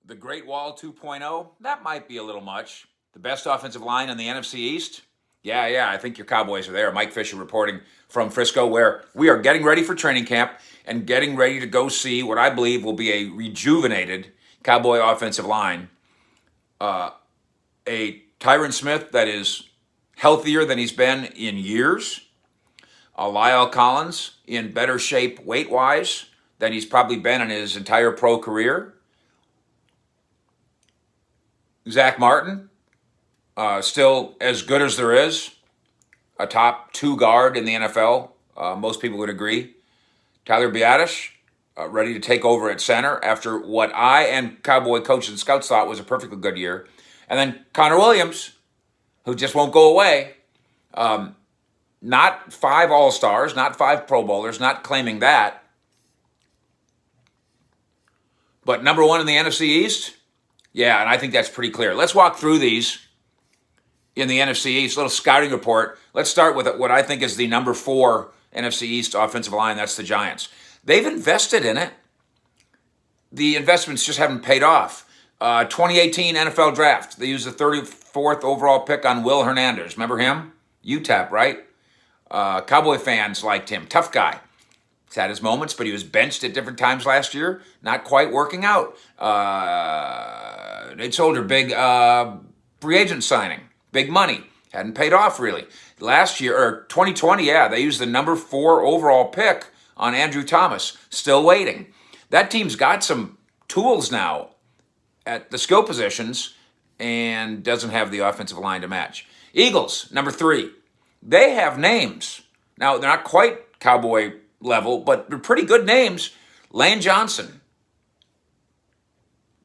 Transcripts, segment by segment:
The Great Wall 2.0, that might be a little much. The best offensive line in the NFC East? Yeah, I think your Cowboys are there. Mike Fisher reporting from Frisco, where we are getting ready for training camp and getting ready to go see what I believe will be a rejuvenated Cowboy offensive line. A Tyron Smith that is healthier than he's been in years. A Lyle Collins in better shape weight-wise than he's probably been in his entire pro career. Zach Martin, still as good as there is, a top 2 guard in the NFL. Most people would agree. Tyler Biadasz, ready to take over at center after what I and Cowboy coaches and scouts thought was a perfectly good year. And then Connor Williams, who just won't go away. Not 5 All-Stars, not 5 Pro Bowlers, not claiming that. But number 1 in the NFC East? Yeah, and I think that's pretty clear. Let's walk through these in the NFC East, little scouting report. Let's start with what I think is the number 4 NFC East offensive line. That's the Giants. They've invested in it. The investments just haven't paid off. 2018 NFL Draft. They used the 34th overall pick on Will Hernandez. Remember him? UTEP, right? Cowboy fans liked him. Tough guy. He's had his moments, but he was benched at different times last year. Not quite working out. Nate Solder, big free agent signing. Big money. Hadn't paid off really. Last year, or 2020, they used the number 4 overall pick on Andrew Thomas. Still waiting. That team's got some tools now at the skill positions and doesn't have the offensive line to match. Eagles, number 3. They have names. Now, they're not quite Cowboy level, but they're pretty good names. Lane Johnson.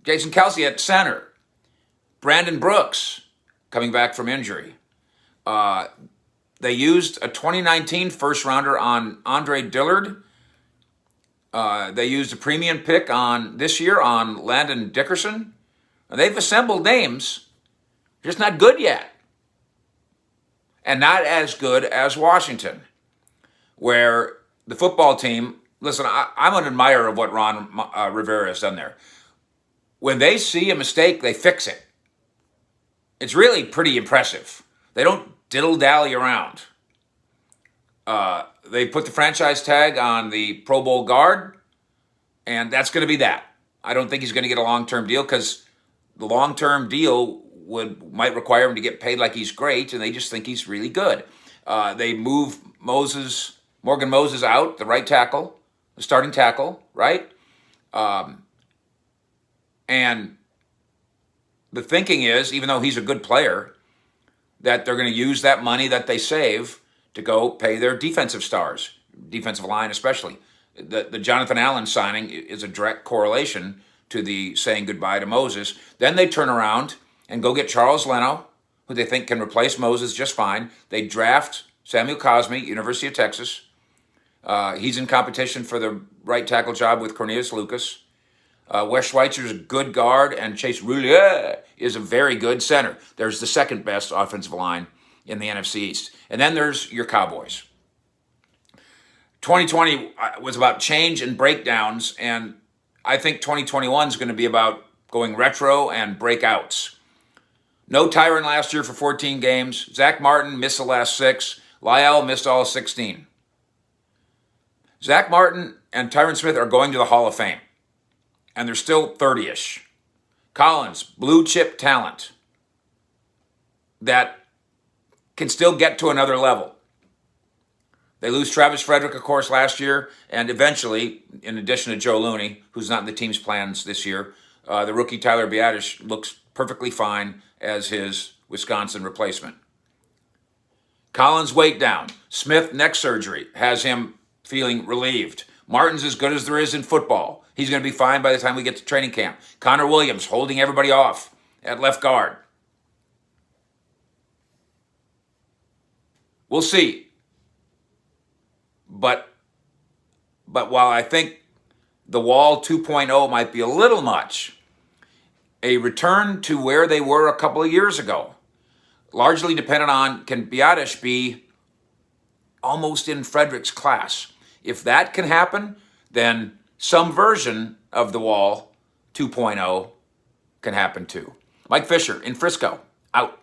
Jason Kelce at center. Brandon Brooks, coming back from injury. They used a 2019 first rounder on Andre Dillard. They used a premium pick on this year on Landon Dickerson. They've assembled names, just not good yet. And not as good as Washington, where the football team, listen, I'm an admirer of what Ron Rivera has done there. When they see a mistake, they fix it. It's really pretty impressive. They don't diddle-dally around. They put the franchise tag on the Pro Bowl guard, and that's going to be that. I don't think he's going to get a long-term deal because the long-term deal might require him to get paid like he's great, and they just think he's really good. They move Morgan Moses out, the right tackle, the starting tackle, right? And the thinking is, even though he's a good player, that they're going to use that money that they save to go pay their defensive stars, defensive line especially. The Jonathan Allen signing is a direct correlation to the saying goodbye to Moses. Then they turn around and go get Charles Leno, who they think can replace Moses just fine. They draft Samuel Cosme, University of Texas. He's in competition for the right tackle job with Cornelius Lucas. Wes Schweitzer's a good guard, and Chase Roulier is a very good center. There's the second best offensive line in the NFC East. And then there's your Cowboys. 2020 was about change and breakdowns, and I think 2021 is going to be about going retro and breakouts. No Tyron last year for 14 games. Zach Martin missed the last 6. Lyle missed all 16. Zach Martin and Tyron Smith are going to the Hall of Fame, and they're still 30-ish. Collins, blue chip talent that can still get to another level. They lose Travis Frederick, of course, last year, and eventually, in addition to Joe Looney, who's not in the team's plans this year, the rookie Tyler Biadasz looks perfectly fine as his Wisconsin replacement. Collins weight down. Smith neck surgery has him feeling relieved. Martin's as good as there is in football. He's going to be fine by the time we get to training camp. Connor Williams holding everybody off at left guard. We'll see. But while I think the Wall 2.0 might be a little much, a return to where they were a couple of years ago, largely dependent on, can Biadasz be almost in Frederick's class? If that can happen, then some version of the Wall 2.0 can happen too. Mike Fisher in Frisco, out.